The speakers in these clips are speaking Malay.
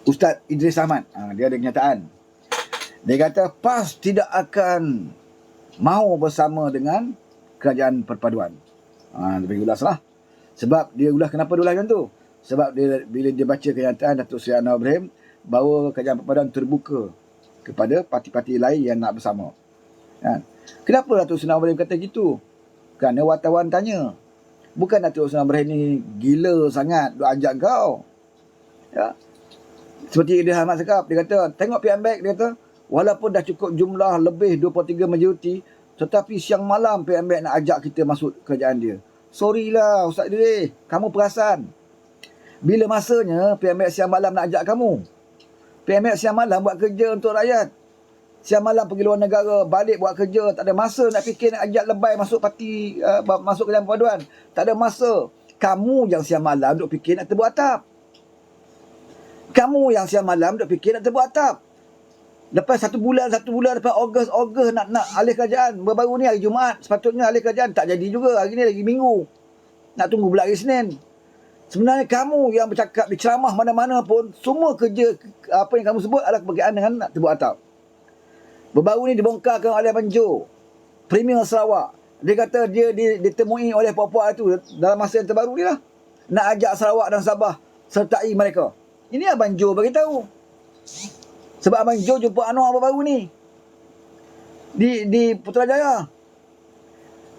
Ustaz Idris Ahmad, dia ada kenyataan. Dia kata PAS tidak akan mahu bersama dengan kerajaan perpaduan. Lebih ulas lah. Sebab dia ulas, kenapa dia ulas macam tu? Sebab dia, bila dia baca kenyataan Datuk Seri Anwar Ibrahim bahawa kerajaan perpaduan terbuka kepada parti-parti lain yang nak bersama. Kenapa Datuk Seri Anwar Ibrahim kata gitu? Kerana wartawan tanya. Bukan Datuk Seri Anwar Ibrahim ni gila sangat duk ajak kau. Ya. Seperti Idris Ahmad cakap, dia kata, tengok PMBEK, dia kata, walaupun dah cukup jumlah lebih 23 majoriti, tetapi siang malam PMBEK nak ajak kita masuk kerajaan dia. Sorry lah Ustaz Idris, kamu perasan. Bila masanya PMBEK siang malam nak ajak kamu? PMBEK siang malam buat kerja untuk rakyat. Siang malam pergi luar negara, balik buat kerja. Tak ada masa nak fikir nak ajak lebay masuk parti, masuk kerajaan perpaduan. Tak ada masa. Kamu yang siang malam duk fikir nak terbuat atap. Kamu yang siang malam duk fikir nak terbuat atap. Lepas satu bulan lepas Ogos nak alih kerajaan. Baru ni hari Jumaat, sepatutnya alih kerajaan. Tak jadi juga, hari ni lagi Minggu. Nak tunggu pula hari Senin. Sebenarnya kamu yang bercakap di ceramah mana-mana pun, semua kerja apa yang kamu sebut adalah berkaitan dengan nak terbuat atap. Baru ni dibongkarkan oleh Abang Jo, Premier Sarawak. Dia kata dia ditemui oleh puak-puak itu dalam masa yang terbaru ni lah. Nak ajak Sarawak dan Sabah sertai mereka. Ini Abang Jo beritahu. Sebab Abang Jo jumpa Anwar baru ni di Putrajaya.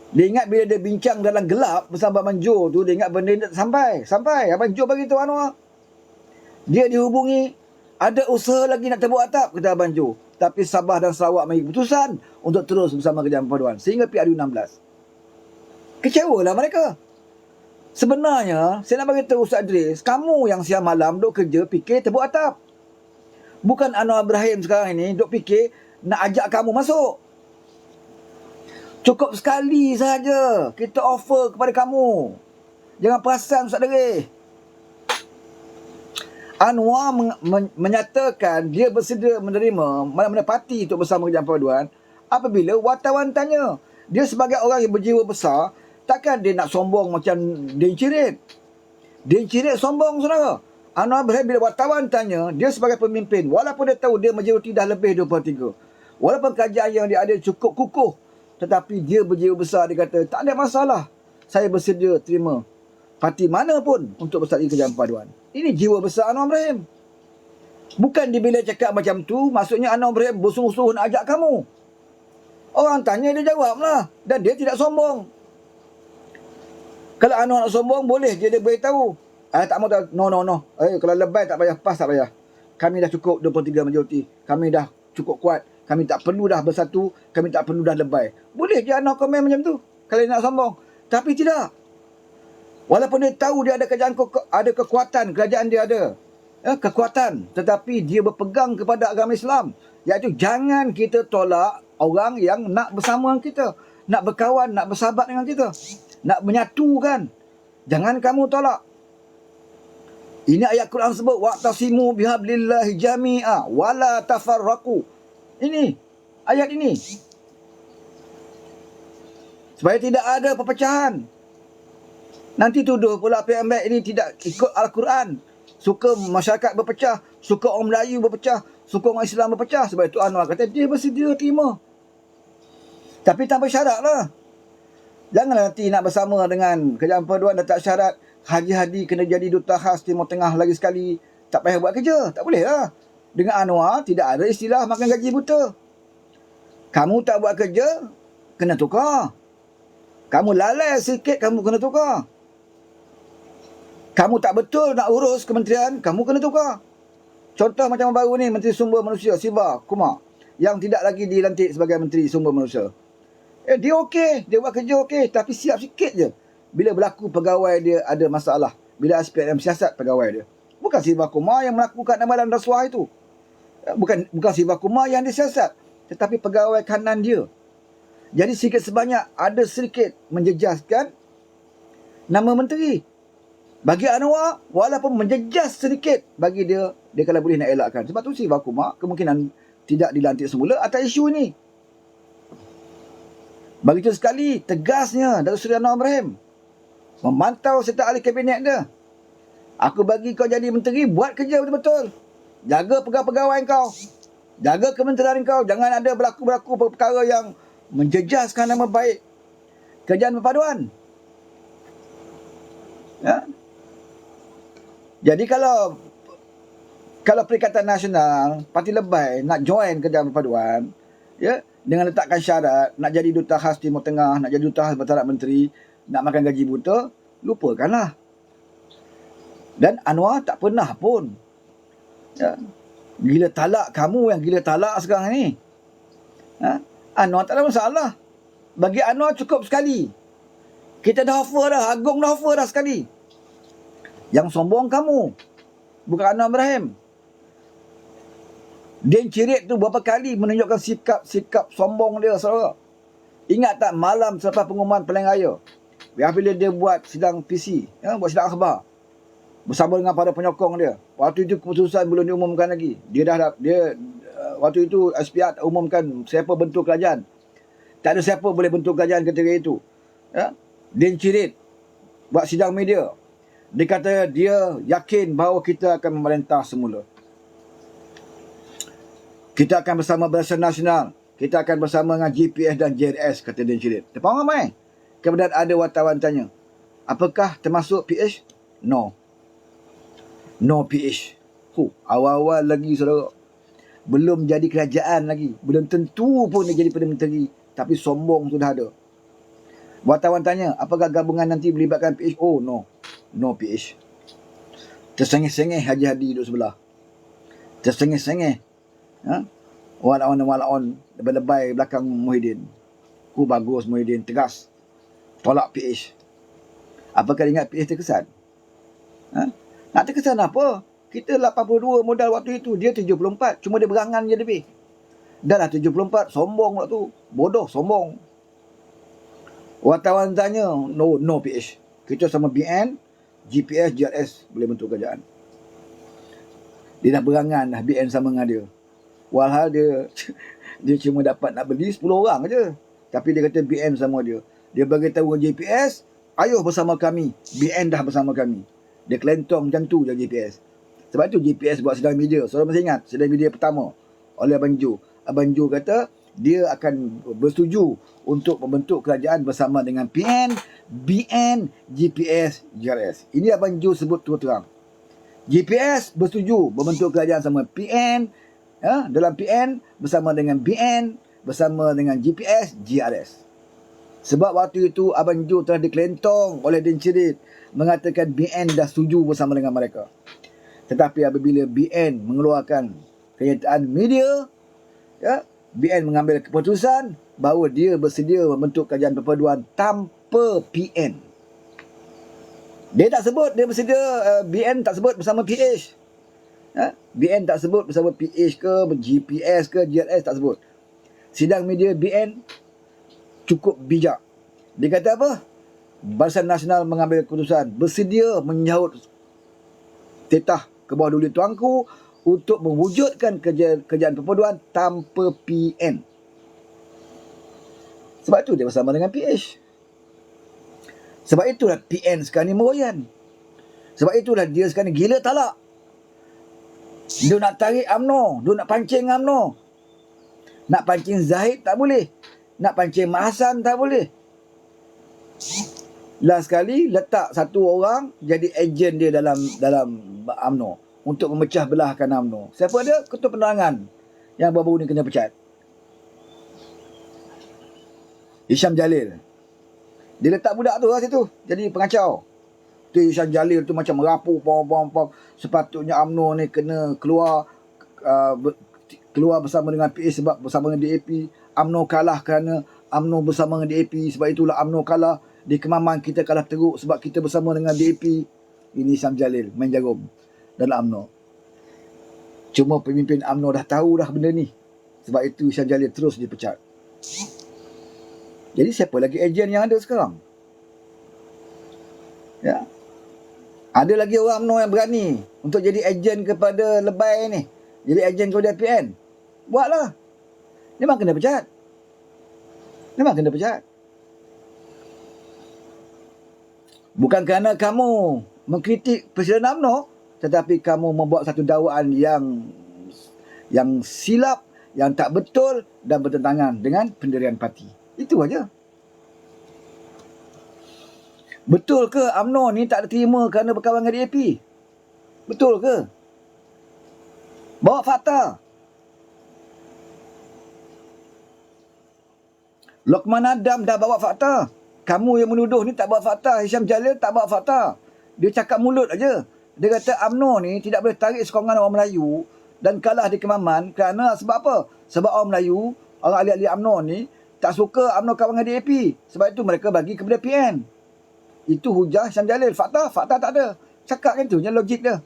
Dia ingat bila dia bincang dalam gelap bersama Abang Jo tu, dia ingat benda ni tak sampai. Abang Jo beritahu Anwar. Dia dihubungi, ada usaha lagi nak terbuat atap, kata Abang Jo. Tapi Sabah dan Sarawak mengambil keputusan untuk terus bersama kerajaan perpaduan sehingga PRU16. Kecewalah mereka. Sebenarnya, saya nak beritahu Ustaz Idris, kamu yang siang malam duk kerja fikir terbuat atap. Bukan Anwar Ibrahim sekarang ini duk fikir nak ajak kamu masuk. Cukup sekali saja kita offer kepada kamu. Jangan perasan Ustaz Idris. Anwar menyatakan dia bersedia menerima mana-mana parti untuk bersama kerajaan perpaduan apabila wartawan tanya. Dia sebagai orang yang berjiwa besar, takkan dia nak sombong macam Din Cirit. Din Cirit sombong, saudara. Anwar Ibrahim bila wartawan tanya, dia sebagai pemimpin, walaupun dia tahu dia majoriti dah lebih 23. Walaupun kerajaan yang dia ada cukup kukuh, tetapi dia berjiwa besar, dia kata, tak ada masalah. Saya bersedia terima parti mana pun untuk bersama kerajaan perpaduan. Ini jiwa besar Anwar Ibrahim. Bukan dia bila cakap macam tu, maksudnya Anwar Ibrahim bersungguh-sungguh nak ajak kamu. Orang tanya, dia jawablah. Dan dia tidak sombong. Kalau Anwar nak sombong, boleh je dia beritahu. Tak mau, no. Kalau lebay tak payah, PAS tak payah. Kami dah cukup 23 majoriti. Kami dah cukup kuat. Kami tak perlu dah bersatu. Kami tak perlu dah lebay. Boleh je Anwar komen macam tu, kalau dia nak sombong. Tapi tidak. Walaupun dia tahu dia ada kekuatan, kerajaan dia ada kekuatan, tetapi dia berpegang kepada agama Islam, iaitu jangan kita tolak orang yang nak bersama kita, nak berkawan, nak bersahabat dengan kita, nak menyatukan. Jangan kamu tolak. Ini ayat Quran sebut wa'tasimu bihablillahi jami'a wala tafarraqu. Ini ayat ini supaya tidak ada perpecahan. Nanti tuduh pula PMBEK ini tidak ikut Al-Quran. Suka masyarakat berpecah, suka orang Melayu berpecah, suka orang Islam berpecah. Sebab itu Anwar kata dia bersedia terima. Tapi tanpa syarat lah. Janganlah nanti nak bersama dengan kerajaan perpaduan dan tak syarat Haji Hadi kena jadi duta khas Timur Tengah lagi sekali. Tak payah buat kerja. Tak boleh lah. Dengan Anwar tidak ada istilah makan gaji buta. Kamu tak buat kerja, kena tukar. Kamu lalai sikit, kamu kena tukar. Kamu tak betul nak urus kementerian, kamu kena tukar. Contoh macam baru ni, Menteri Sumber Manusia, Siva Kumar, yang tidak lagi dilantik sebagai Menteri Sumber Manusia. Dia okey, dia buat kerja okey, tapi siap sikit je bila berlaku pegawai dia ada masalah, bila SPM siasat pegawai dia. Bukan Siva Kumar yang melakukan amalan rasuah itu. Bukan Siva Kumar yang disiasat, tetapi pegawai kanan dia. Jadi sedikit sebanyak ada sedikit menjejaskan nama menteri. Bagi Anwar, walaupun menjejas sedikit, bagi dia kalau boleh nak elakkan. Sebab tu Siva Kumar kemungkinan tidak dilantik semula atas isu ini. Begitu sekali tegasnya Datuk Seri Anwar Ibrahim memantau serta ahli kabinet dia. Aku bagi kau jadi menteri, buat kerja betul-betul. Jaga pegawai-pegawai kau. Jaga kementerian kau. Jangan ada berlaku-berlaku perkara yang menjejaskan nama baik kerajaan perpaduan. Ya. Jadi kalau Perikatan Nasional Parti Lebai nak join kerajaan perpaduan, ya, dengan letakkan syarat nak jadi duta khas Timur Tengah, nak jadi duta khas Perdana Menteri, nak makan gaji buta, lupakanlah. Dan Anwar tak pernah pun, ya, gila talak. Kamu yang gila talak sekarang ni. Ha? Anwar tak ada masalah. Bagi Anwar cukup sekali. Kita dah offer dah, Agong dah offer dah sekali. Yang sombong kamu, bukan Anwar Ibrahim. Din Cirit tu berapa kali menunjukkan sikap sombong dia, saudara. Ingat tak malam selepas pengumuman pilihan raya, bila dia buat sidang PC, ya, buat sidang akhbar bersama dengan para penyokong dia. Waktu itu keputusan belum diumumkan lagi. Waktu itu SPR umumkan siapa bentuk kerajaan. Tak ada siapa boleh bentuk kerajaan ketika itu. Ya? Din Cirit buat sidang media. Dia kata dia yakin bahawa kita akan memerintah semula. Kita akan bersama Barisan Nasional. Kita akan bersama dengan GPS dan JRS, kata Din Cirit. Depan ramai. Kemudian ada wartawan tanya, apakah termasuk PH? No. No PH. Awal-awal lagi, saudara. Belum jadi kerajaan lagi. Belum tentu pun dia jadi Perdana Menteri. Tapi sombong sudah ada. Wartawan tanya, apakah gabungan nanti melibatkan PH? Oh, no. No PH. Tersengih-sengih Haji Hadi duduk sebelah. Tersengih-sengih. Ha? Walaon lebay-lebay belakang Muhyiddin. Bagus Muhyiddin, tegas. Tolak PH. Apakah ingat PH terkesan? Ha? Nak terkesan apa? Kita 82 modal waktu itu. Dia 74. Cuma dia berangan je lebih. Dah lah 74. Sombong waktu. Bodoh, sombong. Wartawan tanya, no PH. Kita sama BN, GPS, GRS boleh bentuk kerajaan. Dia dah berangan dah BN sama dengan dia. Walhal dia cuma dapat nak beli 10 orang je. Tapi dia kata BN sama dia. Dia bagi tahu GPS, ayuh bersama kami. BN dah bersama kami. Dia kelentong macam tu je GPS. Sebab tu GPS buat sidang media. Saudara masih ingat sidang media pertama oleh Abang Jo. Abang Jo kata dia akan bersetuju untuk membentuk kerajaan bersama dengan PN, BN, GPS, GRS. Ini Abang Jo sebut terus terang. GPS bersetuju membentuk kerajaan sama PN, ya, dalam PN bersama dengan BN, bersama dengan GPS, GRS. Sebab waktu itu Abang Jo telah dikelentong oleh Din Cirit mengatakan BN dah setuju bersama dengan mereka. Tetapi apabila BN mengeluarkan kenyataan media, ya, BN mengambil keputusan bahawa dia bersedia membentuk kerajaan perpaduan tanpa PN. Dia tak sebut dia bersedia, BN tak sebut bersama PH. Ha? BN tak sebut bersama PH ke, GPS ke, GRS tak sebut. Sidang media BN cukup bijak. Dia kata apa? Barisan Nasional mengambil keputusan bersedia menyahut titah ke bawah duli tuanku untuk mewujudkan kerajaan perpaduan tanpa PN. Sebab itu dia bersama dengan PH. Sebab itulah PN sekarang ni meroyan. Sebab itulah dia sekarang ni gila talak. Dia nak tarik UMNO. Dia nak pancing UMNO. Nak pancing Zahid tak boleh. Nak pancing Mak Hassan tak boleh. Last sekali letak satu orang jadi ejen dia dalam UMNO untuk memecah belahkan UMNO. Siapa dia? Ketua Penerangan yang baru-baru ni kena pecat. Hisham Jalil. Dia letak budak tu lah situ jadi pengacau. Tu Hisham Jalil tu macam merapu pom. Sepatutnya UMNO ni kena keluar bersama dengan PA sebab bersama dengan DAP. UMNO kalah kerana UMNO bersama dengan DAP. Sebab itulah UMNO kalah. Di Kemaman kita kalah teruk sebab kita bersama dengan DAP. Ini Hisham Jalil main jarum dalam UMNO. Cuma pemimpin UMNO dah tahu dah benda ni. Sebab itu Hisham Jalil terus dipecat. Jadi siapa lagi ejen yang ada sekarang? Ya. Ada lagi orang UMNO yang berani untuk jadi ejen kepada Lebay ni. Jadi ejen kepada PN. Buatlah. Memang kena pecat. Memang kena pecat. Bukan kerana kamu mengkritik Presiden UMNO, tetapi kamu membuat satu dakwaan yang silap, yang tak betul dan bertentangan dengan pendirian parti. Itu aja. Betul ke UMNO ni tak diterima kerana berkawan dengan DAP? Betul ke? Bawa fakta. Lokman Adam dah bawa fakta. Kamu yang menuduh ni tak bawa fakta. Hisham Jalil tak bawa fakta. Dia cakap mulut aja. Dia kata UMNO ni tidak boleh tarik sokongan orang Melayu dan kalah di Kemaman kerana sebab apa? Sebab orang Melayu, orang ahli-ahli UMNO ni tak suka UMNO kawan dengan DAP. Sebab itu mereka bagi kepada PN. Itu hujah Hisham Jalil. Fakta tak ada. Cakap kan tu, logik dia.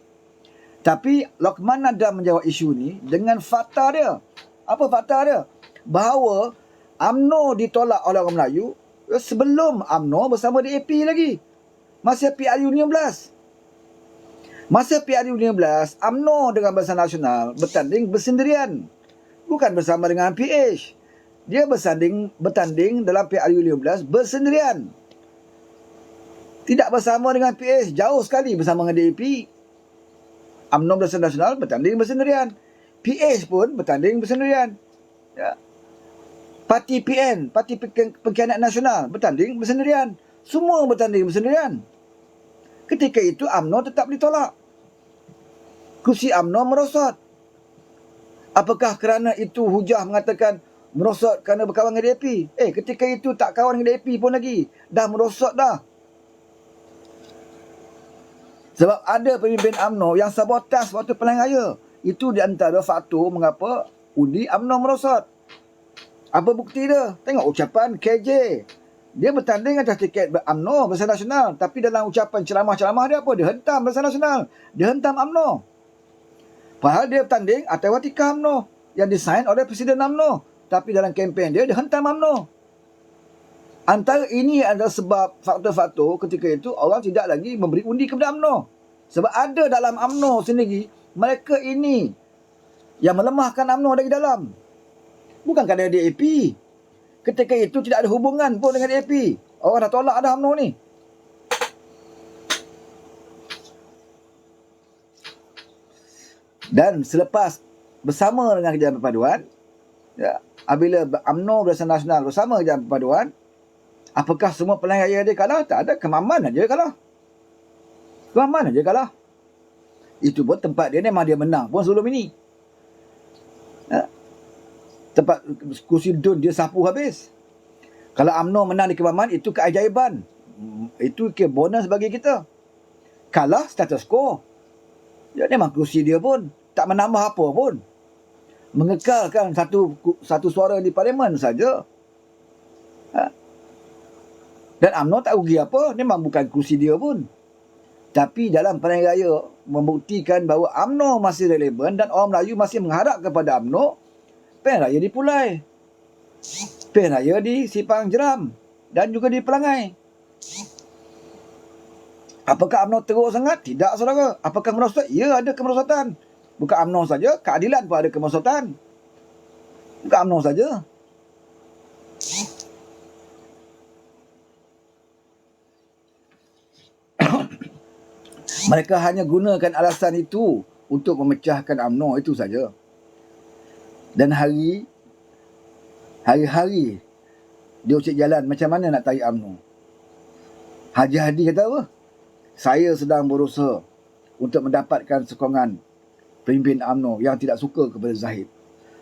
Tapi Lokman Adam menjawab isu ni dengan fakta dia. Apa fakta dia? Bahawa UMNO ditolak oleh orang Melayu sebelum UMNO bersama DAP lagi. Masa PRU 15. Masa PRU 15, UMNO dengan Barisan Nasional bertanding bersendirian. Bukan bersama dengan PH. Dia bertanding dalam PRU 15 bersendirian. Tidak bersama dengan PH. Jauh sekali bersama dengan DAP. UMNO Barisan Nasional bertanding bersendirian. PH pun bertanding bersendirian. Ya. Parti PN, Parti Pengkhianat Nasional bertanding bersendirian. Semua bertanding bersendirian. Ketika itu UMNO tetap ditolak. Kursi UMNO merosot. Apakah kerana itu hujah mengatakan merosot kerana berkawan dengan DAP? Ketika itu tak kawan dengan DAP pun lagi. Dah merosot dah. Sebab ada pemimpin UMNO yang sabotaj waktu pilihan raya. Itu di antara faktor mengapa undi UMNO merosot. Apa bukti dia? Tengok ucapan KJ. Dia bertanding atas tiket UMNO Barisan Nasional. Tapi dalam ucapan ceramah-ceramah dia apa? Dia hentam Barisan Nasional. Dia hentam UMNO. Padahal dia bertanding atas watika UMNO yang disign oleh Presiden UMNO. Tapi dalam kempen dia hentam UMNO. Antara ini adalah sebab faktor-faktor ketika itu orang tidak lagi memberi undi kepada UMNO. Sebab ada dalam UMNO sendiri, mereka ini yang melemahkan UMNO dari dalam. Bukan kerana DAP. Ketika itu tidak ada hubungan pun dengan DAP. Orang dah tolak dah UMNO ni. Dan selepas bersama dengan Kejayaan Perpaduan, ya, apabila UMNO Barisan Nasional bersama Kejayaan Perpaduan, apakah semua pilihan raya dia kalah? Tak ada. Kemaman aja kalah. Kemaman aja kalah. Itu pun tempat dia memang dia menang pun sebelum ini. Ya. Tempat kursi DUN dia sapu habis. Kalau UMNO menang di Kemaman, itu keajaiban. Itu bonus bagi kita. Kalah status quo. Ya, memang kursi dia pun tak menambah apa pun. Mengekalkan satu suara di parlimen saja. Ha? Dan UMNO tak rugi apa. Memang bukan kursi dia pun. Tapi dalam pilihan raya membuktikan bahawa UMNO masih relevan dan orang Melayu masih mengharap kepada UMNO. Pilihan raya di Pulai, pilihan raya di Sipang Jeram dan juga di Pelangai. Apakah UMNO teruk sangat? Tidak, saudara. Apakah merosot? Ya, ada kemerosotan. Bukan UMNO saja, keadilan pun ada kemerosotan. Bukan UMNO saja. Mereka hanya gunakan alasan itu untuk memecahkan UMNO, itu saja. Dan hari-hari dia ucap jalan macam mana nak tarik UMNO. Haji Hadi kata apa? Saya sedang berusaha untuk mendapatkan sokongan pemimpin UMNO yang tidak suka kepada Zahid.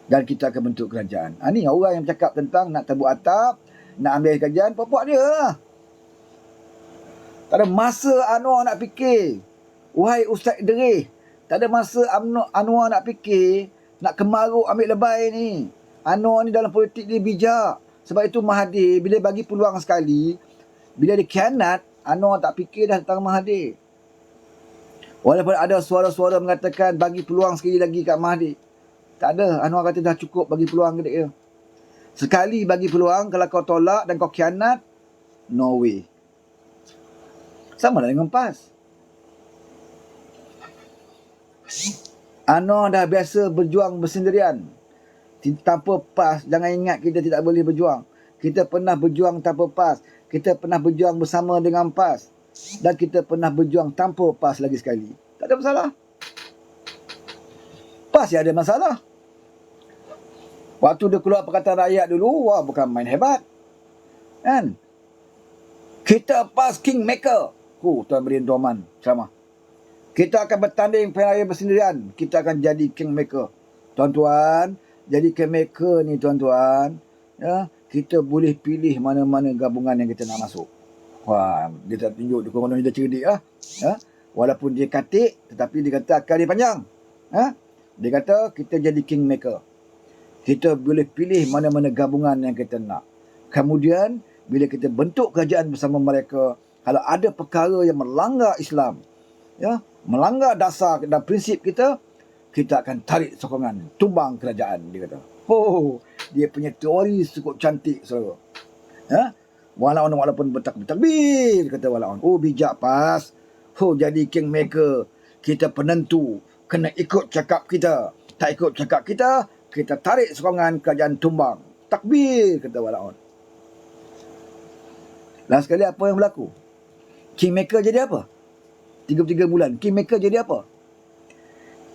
Dan kita akan bentuk kerajaan. Ini orang yang bercakap tentang nak tebuk atap, nak ambil kerajaan, pokok dia lah. Tak ada masa Anwar nak fikir. Wahai Ustaz Idris, tak ada masa Anwar nak fikir, nak kemaruk ambil lebay ni. Anwar ni dalam politik dia bijak. Sebab itu Mahathir bila bagi peluang sekali, bila dia khianat, Anwar tak fikir dah tentang Mahathir. Walaupun ada suara-suara mengatakan bagi peluang sekali lagi kat Mahathir. Tak ada. Anwar kata dah cukup bagi peluang ke dia. Sekali bagi peluang, kalau kau tolak dan kau khianat, no way. Sama dengan PAS. Anwar dah biasa berjuang bersendirian. Tanpa PAS, jangan ingat kita tidak boleh berjuang. Kita pernah berjuang tanpa PAS. Kita pernah berjuang bersama dengan PAS. Dan kita pernah berjuang tanpa PAS lagi sekali. Tak ada masalah. Pasti ada masalah. Waktu dia keluar Perkataan Rakyat dulu, wah bukan main hebat. Kan? Kita pas Kingmaker. Tuan Beri Tuan ceramah. Kita akan bertanding pilihan raya bersendirian. Kita akan jadi Kingmaker. Tuan-tuan, jadi Kingmaker ni tuan-tuan, ya, kita boleh pilih mana-mana gabungan yang kita nak masuk. Wah, dia tak tunjuk dia korang dia cerdik lah. Ya. Walaupun dia katik, tetapi dia kata akal dia panjang. Ha? Dia kata kita jadi Kingmaker. Kita boleh pilih mana-mana gabungan yang kita nak. Kemudian, bila kita bentuk kerajaan bersama mereka, kalau ada perkara yang melanggar Islam, ya, melanggar dasar dan prinsip kita, kita akan tarik sokongan, tumbang kerajaan, dia kata. Oh, dia punya teori cukup cantik, saudara. Ya? Walaupun bertakbir, kata walaupun. Oh, bijak pas. Oh, jadi Kingmaker. Kita penentu. Kena ikut cakap kita. Tak ikut cakap kita, kita tarik sokongan kerajaan tumbang. Takbir, kata walaupun. Last sekali apa yang berlaku? Kingmaker jadi apa? 33 bulan. Kingmaker jadi apa?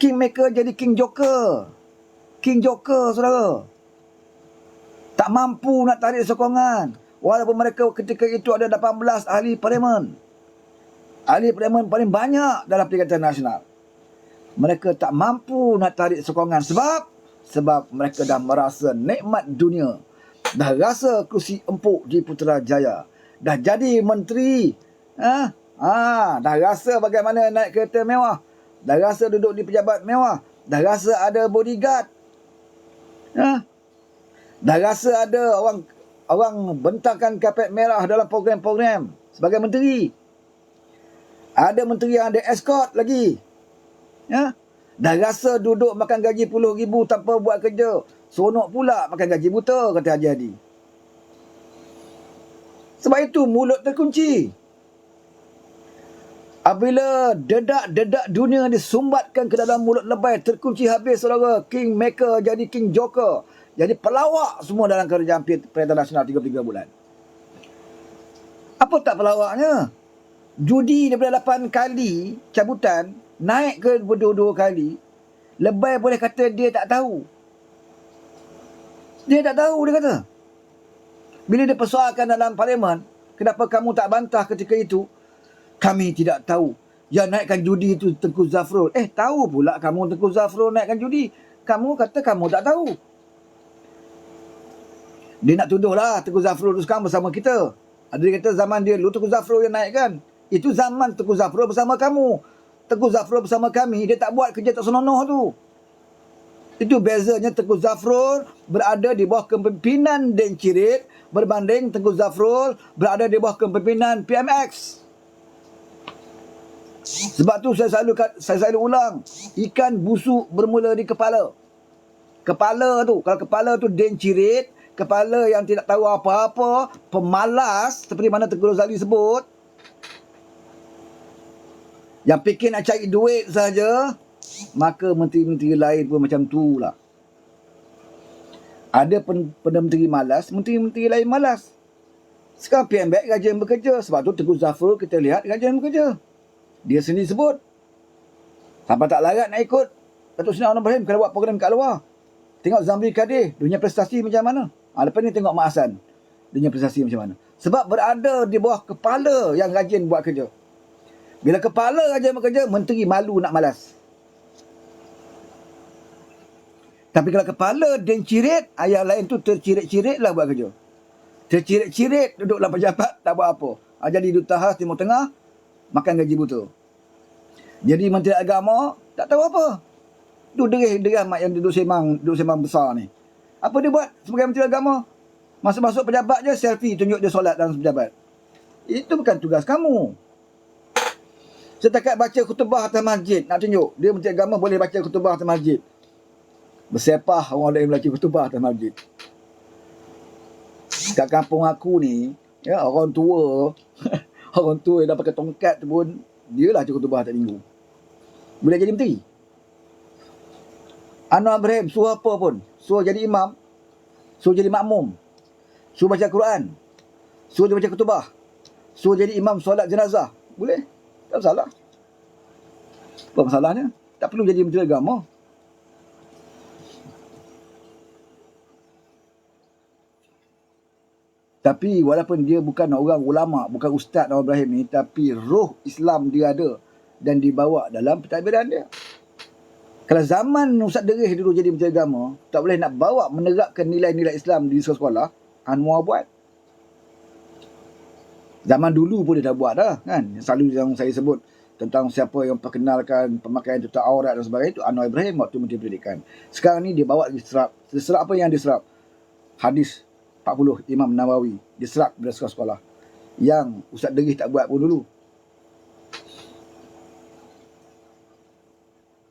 Kingmaker jadi King Joker. King Joker, saudara. Tak mampu nak tarik sokongan. Walaupun mereka ketika itu ada 18 ahli parlimen. Ahli parlimen paling banyak dalam Perikatan Nasional. Mereka tak mampu nak tarik sokongan. Sebab mereka dah merasa nikmat dunia. Dah rasa kursi empuk di Putrajaya. Dah jadi menteri. Dah rasa bagaimana naik kereta mewah. Dah rasa duduk di pejabat mewah. Dah rasa ada bodyguard. Dah rasa ada orang bentangkan kapet merah dalam program-program sebagai menteri. Ada menteri yang ada escort lagi. Dah rasa duduk makan gaji puluh ribu tanpa buat kerja. Seronok pula makan gaji buta, kata Haji Hadi. Sebab itu mulut terkunci. Apabila dedak-dedak dunia disumbatkan ke dalam mulut lebay, terkunci habis, saudara. Kingmaker jadi King Joker. Jadi pelawak semua dalam kerajaan Perintah Nasional 33 bulan. Apa tak pelawaknya? Judi daripada 8 kali cabutan, naik ke berdua-dua kali. Lebay boleh kata dia tak tahu. Dia tak tahu, dia kata. Bila dia persoalkan dalam parlimen, kenapa kamu tak bantah ketika itu? Kami tidak tahu. Yang naikkan judi itu Tengku Zafrul. Tahu pula kamu Tengku Zafrul naikkan judi. Kamu kata kamu tak tahu. Dia nak tuduhlah Tengku Zafrul itu sekarang bersama kita. Dia kata zaman dia dulu Tengku Zafrul yang naikkan. Itu zaman Tengku Zafrul bersama kamu. Tengku Zafrul bersama kami, dia tak buat kerja tak senonoh tu. Itu bezanya Tengku Zafrul berada di bawah kepimpinan Den Cirit berbanding Tengku Zafrul berada di bawah kepimpinan PMX. Sebab tu saya selalu ulang, ikan busuk bermula di kepala. Kepala tu, kalau kepala tu Den Cirit, kepala yang tidak tahu apa-apa, pemalas seperti mana Tengku Rozali sebut, yang fikir nak cari duit saja, maka menteri-menteri lain pun macam tu lah. Ada Perdana Menteri malas, menteri-menteri lain malas. Sekarang PMBEK rajin bekerja. Sebab tu Tengku Zafrul kita lihat rajin bekerja. Dia sendiri sebut. Sampai tak larat nak ikut Datuk Seri Anwar Ibrahim kalau buat program kat luar. Tengok Zamri Kadir, dunia prestasi macam mana. Lepas ni tengok Mak Hassan, dunia prestasi macam mana. Sebab berada di bawah kepala yang rajin buat kerja. Bila kepala rajin bekerja, menteri malu nak malas. Tapi kalau kepala Den Cirit, ayah lain tu tercirit-cirit lah buat kerja. Tercirit-cirit duduk dalam pejabat, tak buat apa. Jadi Duta Khas Timur Tengah, makan gaji buta. Jadi Menteri Agama, tak tahu apa. Tu derih mak yang duduk sembang besar ni. Apa dia buat sebagai Menteri Agama? Masuk-masuk pejabat je, selfie tunjuk dia solat dalam pejabat. Itu bukan tugas kamu. Setakat baca khutbah atas masjid, nak tunjuk. Dia Menteri Agama boleh baca khutbah atas masjid. Bersepah orang lain baca khutbah atas masjid. Kat kampung aku ni, ya, orang tua orang tua yang dah pakai tongkat tu pun, dia lah cukup khutbah tak minggu. Boleh jadi menteri. Anwar Ibrahim suruh apa pun. Suruh jadi imam. Suruh jadi makmum. Suruh baca Quran. Suruh dia baca khutbah. Suruh jadi imam solat jenazah. Boleh. Tak salah. Apa masalahnya? Tak perlu jadi menteri agama. Tapi walaupun dia bukan orang ulama, bukan ustaz Anwar Ibrahim ni, tapi roh Islam dia ada dan dibawa dalam pentadbiran dia. Kalau zaman Ustaz Derih dulu jadi menteri agama, tak boleh nak bawa menerapkan nilai-nilai Islam di sekolah, Anwar buat. Zaman dulu pun dia dah buat dah kan. Selalu yang saya sebut tentang siapa yang perkenalkan pemakaian tutup aurat dan sebagainya, itu Anwar Ibrahim waktu Menteri Pendidikan. Sekarang ni dia bawa diserap. Diserap apa yang diserap? Hadis 40 Imam Nawawi diserap dari sekolah-sekolah. Yang Ustaz Derih tak buat pun dulu.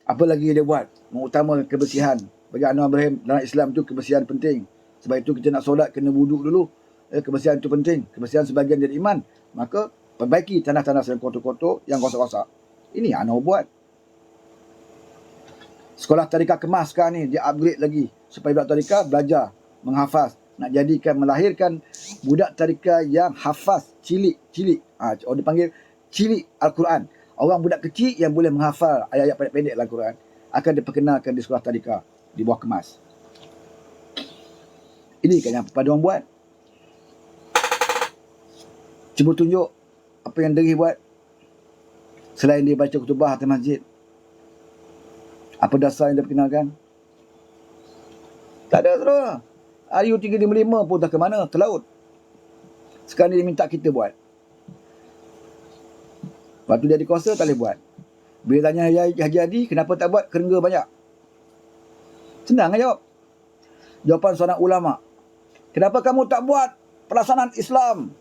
Apa lagi dia buat? Mengutamakan kebersihan. Bagi Anwar Ibrahim dalam Islam tu kebersihan penting. Sebab itu kita nak solat kena wuduk dulu. Kebersihan itu penting. Kebersihan sebahagian dari iman. Maka perbaiki tanah-tanah yang kotor-kotor, yang rosak-rosak. Ini Anwar buat. Sekolah tadika kemas sekarang ni dia upgrade lagi supaya budak tadika belajar menghafaz, nak jadikan melahirkan budak tadika yang hafaz cilik. Orang dipanggil cilik Al-Quran. Orang budak kecil yang boleh menghafal ayat-ayat pendek-pendek Al-Quran akan diperkenalkan di sekolah tadika di bawah kemas. Ini kan yang pada orang buat. Cuba tunjuk apa yang Derih buat. Selain dia baca kutubah atas masjid, apa dasar yang dia perkenalkan? Tak ada terus. RU 355 pun dah ke mana? Ke laut. Sekarang dia minta kita buat. Waktu dia di kuasa tak boleh buat. Bila tanya Haji Hadi, kenapa tak buat? Kerengga banyak. Senang kan jawab. Jawapan seorang ulama. Kenapa kamu tak buat pelaksanaan Islam?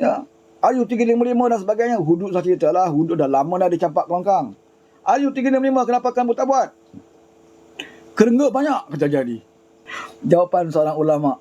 Ya. RU 355 dan sebagainya. Hudud saya cerita lah. Hudud dah lama dah dicampak kelongkang. RU 355 kenapa kamu tak buat? Kerengga banyak, kata Haji Hadi. Jawapan seorang ulama.